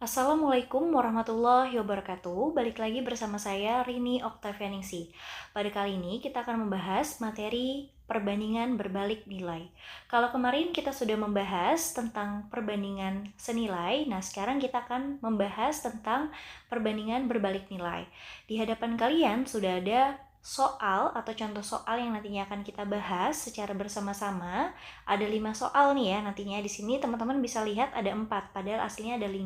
Assalamualaikum warahmatullahi wabarakatuh. Balik lagi bersama saya Rini Oktavianingsih. Pada kali ini kita akan membahas materi perbandingan berbalik nilai. Kalau kemarin kita sudah membahas tentang perbandingan senilai, nah sekarang kita akan membahas tentang perbandingan berbalik nilai. Di hadapan kalian sudah ada soal atau contoh soal yang nantinya akan kita bahas secara bersama-sama. Ada 5 soal nih ya nantinya. Di sini teman-teman bisa lihat ada 4, padahal aslinya ada 5.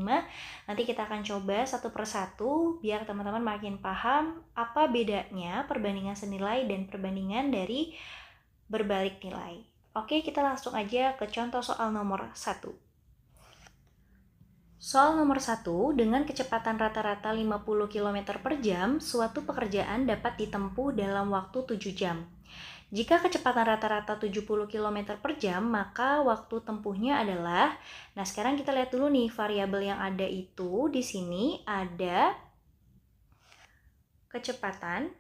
Nanti kita akan coba satu persatu biar teman-teman makin paham apa bedanya perbandingan senilai dan perbandingan dari berbalik nilai. Oke, kita langsung aja ke contoh soal nomor 1. Soal nomor 1, dengan kecepatan rata-rata 50 km per jam, suatu pekerjaan dapat ditempuh dalam waktu 7 jam. Jika kecepatan rata-rata 70 km per jam, maka waktu tempuhnya adalah, nah sekarang kita lihat dulu nih variabel yang ada itu, di sini ada kecepatan,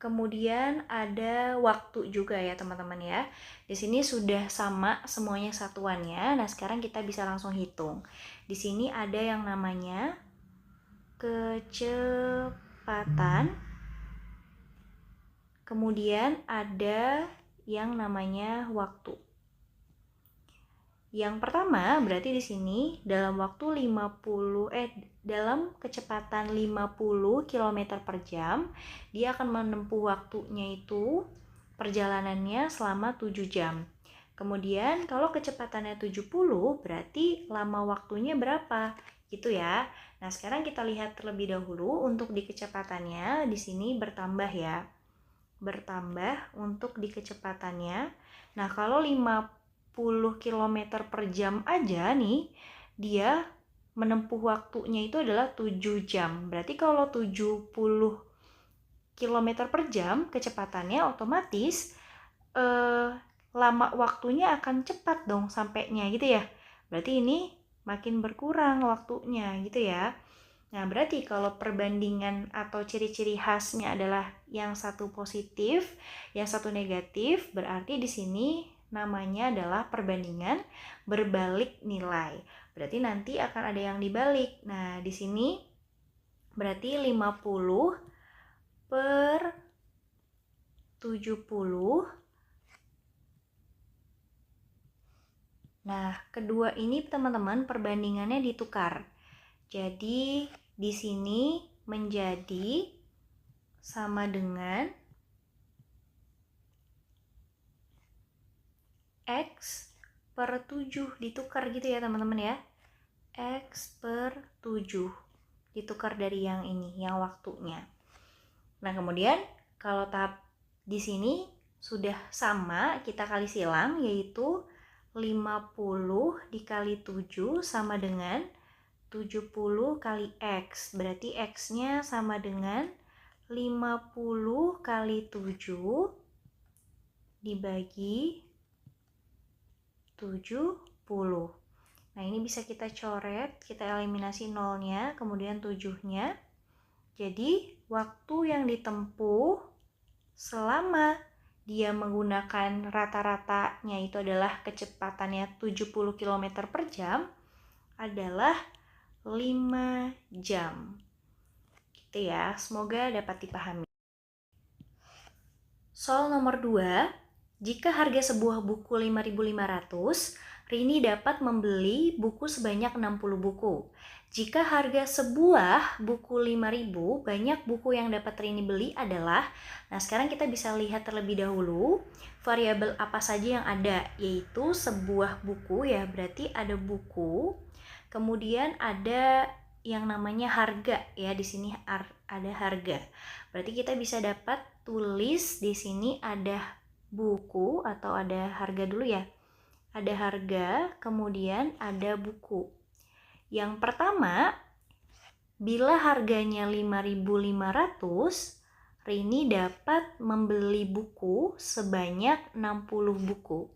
kemudian ada waktu juga ya teman-teman ya. Di sini sudah sama semuanya satuannya. Nah, sekarang kita bisa langsung hitung. Di sini ada yang namanya kecepatan. Kemudian ada yang namanya waktu. Yang pertama berarti di sini dalam waktu dalam kecepatan 50 km per jam, dia akan menempuh waktunya itu perjalanannya selama 7 jam. Kemudian kalau kecepatannya 70 berarti lama waktunya berapa? Gitu ya. Nah, sekarang kita lihat terlebih dahulu untuk di kecepatannya di sini bertambah ya. Bertambah untuk di kecepatannya. Nah, kalau 50 km per jam aja nih, dia menempuh waktunya itu adalah 7 jam. Berarti kalau 70 km per jam kecepatannya otomatis lama waktunya akan cepat dong sampainya gitu ya. Berarti ini makin berkurang waktunya gitu ya. Nah, berarti kalau perbandingan atau ciri-ciri khasnya adalah yang satu positif, yang satu negatif, berarti di sini namanya adalah perbandingan berbalik nilai. Berarti nanti akan ada yang dibalik. Nah, di sini berarti 50 per 70. Nah, kedua ini teman-teman perbandingannya ditukar. Jadi di sini menjadi sama dengan X per 7 ditukar gitu ya teman-teman ya. X per 7 ditukar dari yang ini, yang waktunya. Nah, kemudian kalau tahap di sini sudah sama, kita kali silang yaitu 50 dikali 7 sama dengan 70 kali X. Berarti X-nya sama dengan 50 kali 7 dibagi 70. Nah, ini bisa kita coret, kita eliminasi nolnya, kemudian 7-nya. Jadi, waktu yang ditempuh selama dia menggunakan rata-ratanya itu adalah kecepatannya 70 km per jam adalah 5 jam. Gitu ya, semoga dapat dipahami. Soal nomor 2, jika harga sebuah buku 5.500, Rini dapat membeli buku sebanyak 60 buku. Jika harga sebuah buku 5.000, banyak buku yang dapat Rini beli adalah, nah sekarang kita bisa lihat terlebih dahulu variabel apa saja yang ada, yaitu sebuah buku ya, berarti ada buku, kemudian ada yang namanya harga ya, di sini ada harga. Berarti kita bisa dapat tulis di sini ada buku atau ada harga dulu ya. Ada harga, kemudian ada buku. Yang pertama, bila harganya 5.500, Rini dapat membeli buku sebanyak 60 buku.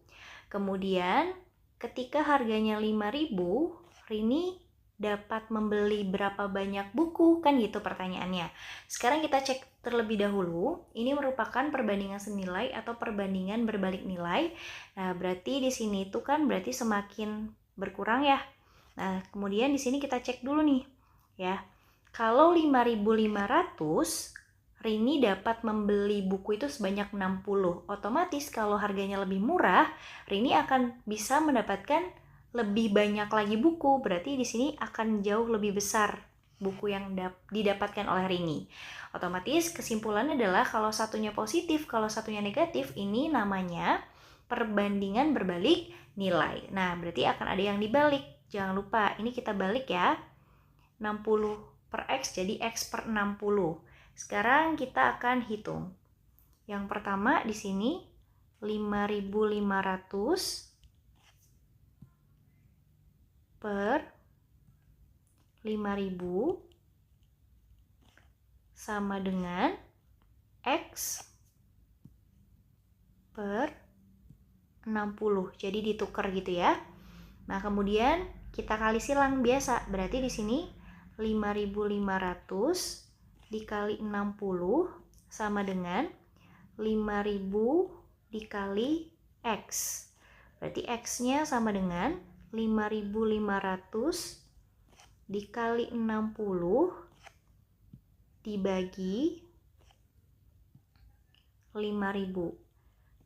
Kemudian, ketika harganya 5.000, Rini dapat membeli berapa banyak buku? Kan gitu pertanyaannya. Sekarang kita cek terlebih dahulu. Ini merupakan perbandingan senilai atau perbandingan berbalik nilai. Nah, berarti di sini itu kan berarti semakin berkurang ya. Nah, kemudian di sini kita cek dulu nih, ya. Kalau 5.500, Rini dapat membeli buku itu sebanyak 60. Otomatis kalau harganya lebih murah, Rini akan bisa mendapatkan lebih banyak lagi buku. Berarti di sini akan jauh lebih besar buku yang didapatkan oleh Rini. Otomatis kesimpulannya adalah kalau satunya positif, kalau satunya negatif, ini namanya perbandingan berbalik nilai. Nah, berarti akan ada yang dibalik. Jangan lupa, ini kita balik ya. 60 per X jadi X per 60. Sekarang kita akan hitung. Yang pertama di sini 5.500 per 5.000 sama dengan X per 60. Jadi ditukar gitu ya. Nah, kemudian kita kali silang biasa. Berarti di sini 5.500 dikali 60 sama dengan 5.000 dikali X. Berarti X-nya sama dengan 5.500 dikali 60 dibagi 5.000.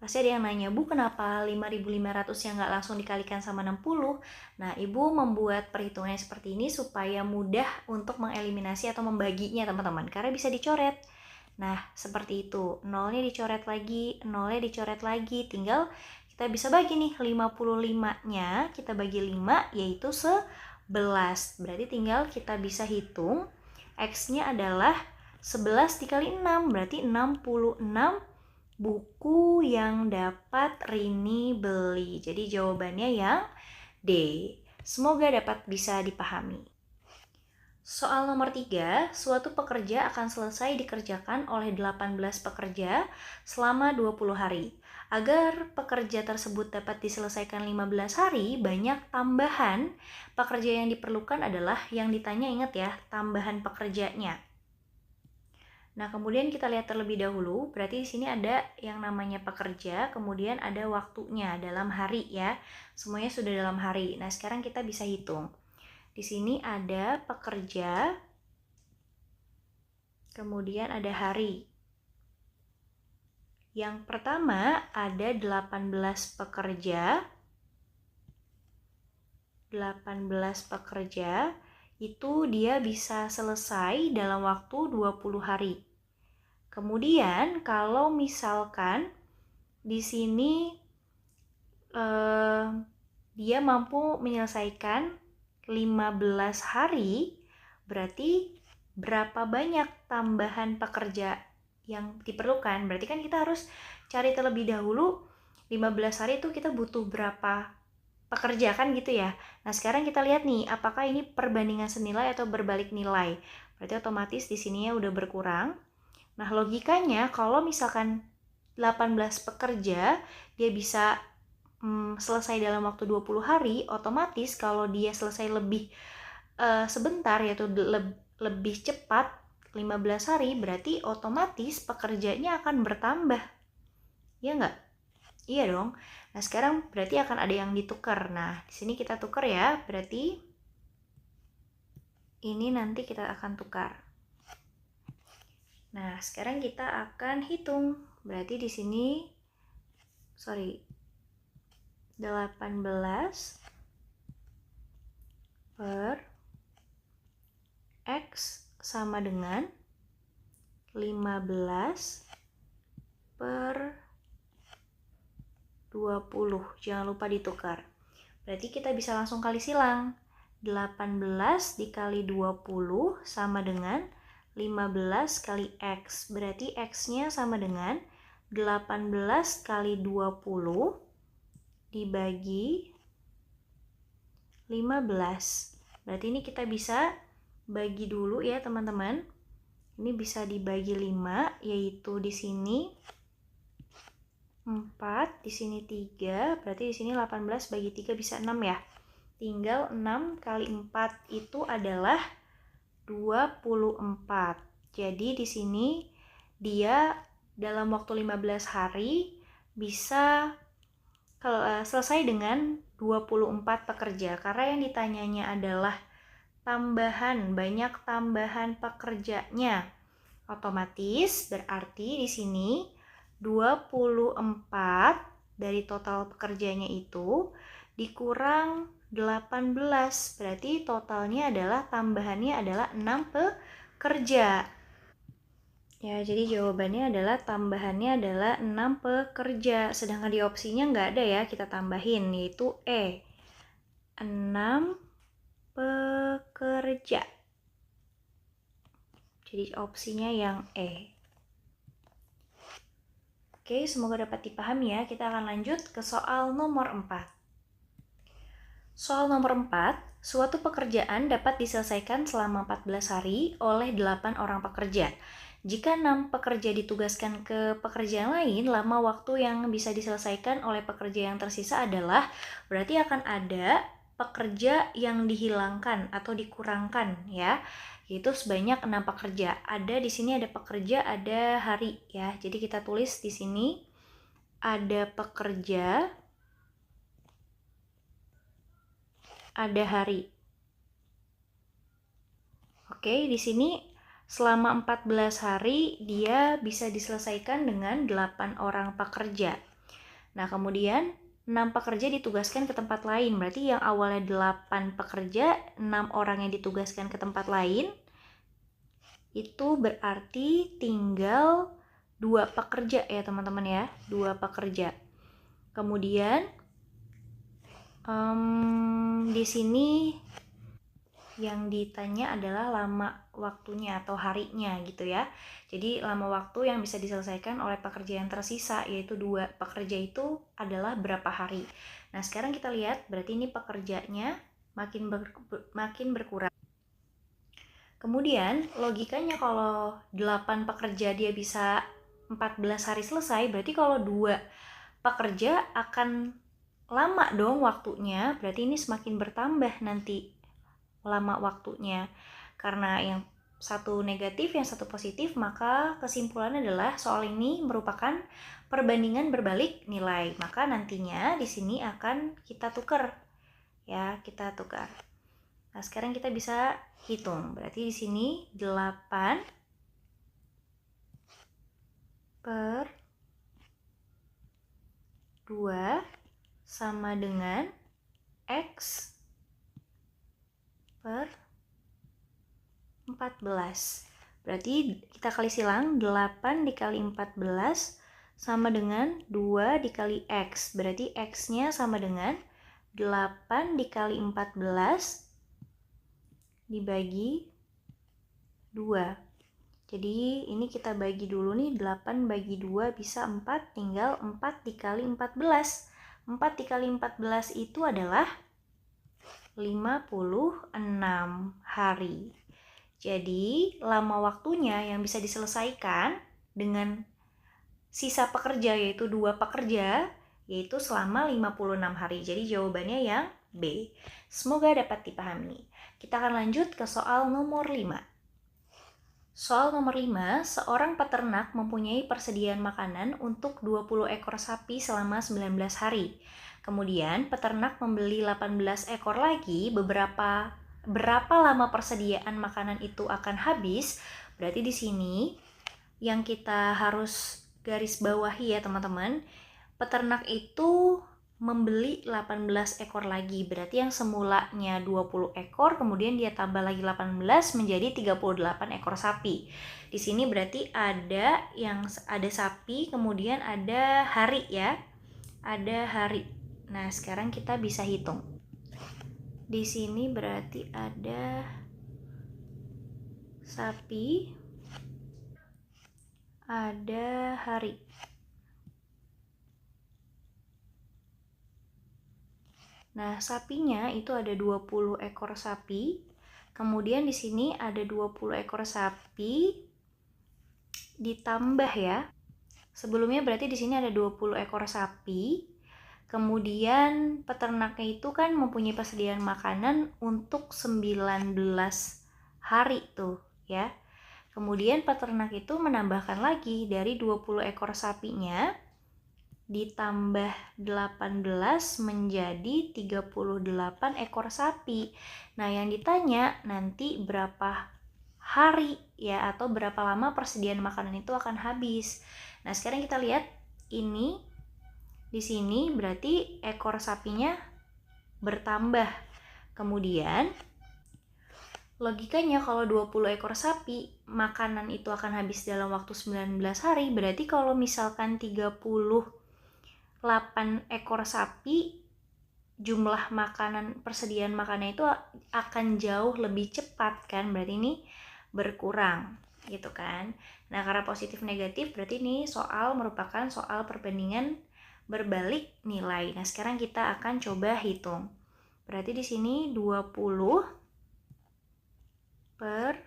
Pasti ada yang nanya, Bu, kenapa 5.500 yang nggak langsung dikalikan sama 60? Nah, Ibu membuat perhitungannya seperti ini supaya mudah untuk mengeliminasi atau membaginya, teman-teman. Karena bisa dicoret. Nah, seperti itu. Nolnya dicoret lagi, nolnya dicoret lagi. Tinggal kita bisa bagi nih, 55-nya kita bagi 5, yaitu 11. Berarti tinggal kita bisa hitung, X-nya adalah 11 dikali 6, berarti 66 buku yang dapat Rini beli. Jadi jawabannya yang D. Semoga dapat bisa dipahami. Soal nomor 3, suatu pekerja akan selesai dikerjakan oleh 18 pekerja selama 20 hari. Agar pekerja tersebut dapat diselesaikan 15 hari, banyak tambahan pekerja yang diperlukan adalah yang ditanya, ingat ya, tambahan pekerjanya. Nah, kemudian kita lihat terlebih dahulu, berarti di sini ada yang namanya pekerja, kemudian ada waktunya dalam hari ya. Semuanya sudah dalam hari. Nah, sekarang kita bisa hitung. Di sini ada pekerja, kemudian ada hari. Yang pertama ada 18 pekerja. 18 pekerja itu dia bisa selesai dalam waktu 20 hari. Kemudian kalau misalkan di sini dia mampu menyelesaikan 15 hari, berarti berapa banyak tambahan pekerja yang diperlukan? Berarti kan kita harus cari terlebih dahulu 15 hari itu kita butuh berapa pekerja kan gitu ya. Nah, sekarang kita lihat nih, apakah ini perbandingan senilai atau berbalik nilai. Berarti otomatis di sininya udah berkurang. Nah, logikanya kalau misalkan 18 pekerja dia bisa selesai dalam waktu 20 hari, otomatis kalau dia selesai lebih sebentar, yaitu lebih cepat 15 hari, berarti otomatis pekerjanya akan bertambah. Ya nggak? Iya dong. Nah, sekarang berarti akan ada yang ditukar. Nah, di sini kita tukar ya. Berarti ini nanti kita akan tukar. Nah, sekarang kita akan hitung. Berarti di sini 18 per X sama dengan 15 per 20. Jangan lupa ditukar. Berarti kita bisa langsung kali silang. 18 dikali 20 sama dengan 15 kali X. Berarti X-nya sama dengan 18 kali 20 dibagi 15. Berarti ini kita bisa bagi dulu ya teman-teman. Ini bisa dibagi 5, yaitu di sini 4, di sini 3, berarti di sini 18 bagi 3 bisa 6 ya. Tinggal 6 kali 4 itu adalah 24. Jadi di sini dia dalam waktu 15 hari bisa selesai dengan 24 pekerja. Karena yang ditanyanya adalah tambahan, banyak tambahan pekerjanya. Otomatis berarti di sini 24 dari total pekerjanya itu dikurang 18. Berarti totalnya adalah tambahannya adalah 6 pekerja. Ya, jadi jawabannya adalah tambahannya adalah 6 pekerja. Sedangkan di opsinya nggak ada ya, kita tambahin, yaitu E. 6 pekerja. Jadi opsinya yang E. Oke, semoga dapat dipahami ya. Kita akan lanjut ke soal nomor 4. Soal nomor 4, suatu pekerjaan dapat diselesaikan selama 14 hari oleh 8 orang pekerja. Jika 6 pekerja ditugaskan ke pekerjaan lain, lama waktu yang bisa diselesaikan oleh pekerja yang tersisa adalah, berarti akan ada pekerja yang dihilangkan atau dikurangkan ya, yaitu sebanyak 6 pekerja. Ada di sini ada pekerja, ada hari ya. Jadi kita tulis di sini ada pekerja, ada hari. Oke, di sini selama 14 hari dia bisa diselesaikan dengan 8 orang pekerja. Nah, kemudian 6 pekerja ditugaskan ke tempat lain. Berarti yang awalnya 8 pekerja, 6 orang yang ditugaskan ke tempat lain. Itu berarti tinggal 2 pekerja ya teman-teman ya. 2 pekerja. Kemudian di sini yang ditanya adalah lama waktunya atau harinya gitu ya. Jadi lama waktu yang bisa diselesaikan oleh pekerja yang tersisa, yaitu 2 pekerja itu adalah berapa hari. Nah, sekarang kita lihat berarti ini pekerjanya makin berkurang. Kemudian logikanya kalau 8 pekerja dia bisa 14 hari selesai, berarti kalau 2 pekerja akan lama dong waktunya, berarti ini semakin bertambah nanti lama waktunya. Karena yang satu negatif, yang satu positif, maka kesimpulannya adalah soal ini merupakan perbandingan berbalik nilai. Maka nantinya di sini akan kita tukar. Ya, kita tukar. Nah, sekarang kita bisa hitung. Berarti di sini 8 per 2 sama dengan X per 14. Berarti kita kali silang 8 dikali 14 sama dengan 2 dikali X. Berarti X-nya sama dengan 8 dikali 14 dibagi 2. Jadi ini kita bagi dulu nih, 8 bagi 2 bisa 4, tinggal 4 dikali 14. 4 dikali 14 itu adalah 56 hari. Jadi, lama waktunya yang bisa diselesaikan dengan sisa pekerja yaitu 2 pekerja, yaitu selama 56 hari. Jadi, jawabannya yang B. Semoga dapat dipahami. Kita akan lanjut ke soal nomor 5. Soal nomor 5, seorang peternak mempunyai persediaan makanan untuk 20 ekor sapi selama 19 hari. Kemudian peternak membeli 18 ekor lagi. Berapa lama persediaan makanan itu akan habis? Berarti di sini yang kita harus garis bawahi ya teman-teman, peternak itu membeli 18 ekor lagi. Berarti yang semulanya 20 ekor, kemudian dia tambah lagi 18 menjadi 38 ekor sapi. Di sini berarti ada sapi, kemudian ada hari ya. Ada hari. Nah, sekarang kita bisa hitung. Di sini berarti ada sapi, ada hari. Nah, sapinya itu ada 20 ekor sapi. Kemudian di sini ada 20 ekor sapi ditambah ya. Sebelumnya berarti di sini ada 20 ekor sapi. Kemudian peternaknya itu kan mempunyai persediaan makanan untuk 19 hari tuh ya. Kemudian peternak itu menambahkan lagi dari 20 ekor sapinya ditambah 18 menjadi 38 ekor sapi. Nah, yang ditanya nanti berapa hari ya, atau berapa lama persediaan makanan itu akan habis. Nah, sekarang kita lihat ini di sini berarti ekor sapinya bertambah. Kemudian logikanya kalau 20 ekor sapi, makanan itu akan habis dalam waktu 19 hari, berarti kalau misalkan 38 ekor sapi, jumlah makanan, persediaan makanan itu akan jauh lebih cepat kan, berarti ini berkurang gitu kan. Nah, karena positif negatif berarti ini merupakan soal perbandingan berbalik nilai. Nah, sekarang kita akan coba hitung. Berarti di sini 20 per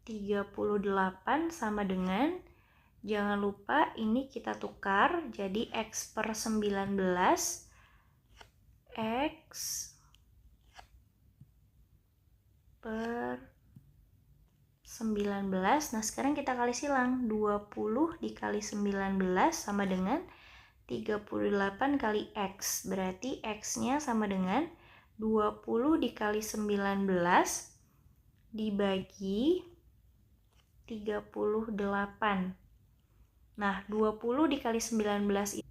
38 sama dengan, jangan lupa ini kita tukar jadi X per 19 X per 19. Nah, sekarang kita kali silang. 20 dikali 19 sama dengan 38 kali X. Berarti X-nya sama dengan 20 dikali 19 dibagi 38. Nah, 20 dikali 19 itu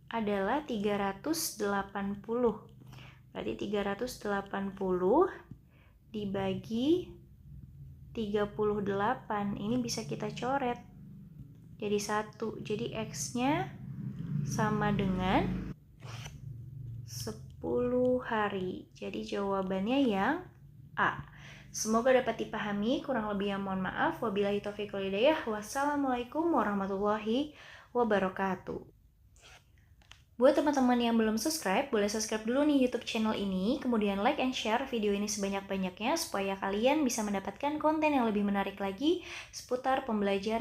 adalah 380. Berarti 380 dibagi 38. Ini bisa kita coret jadi 1. Jadi X-nya sama dengan 10 hari. Jadi jawabannya yang A. Semoga dapat dipahami, kurang lebihnya mohon maaf. Wabillahi taufiq wal hidayah. Wassalamualaikum warahmatullahi wabarakatuh. Buat teman-teman yang belum subscribe, boleh subscribe dulu nih YouTube channel ini, kemudian like and share video ini sebanyak-banyaknya supaya kalian bisa mendapatkan konten yang lebih menarik lagi seputar pembelajaran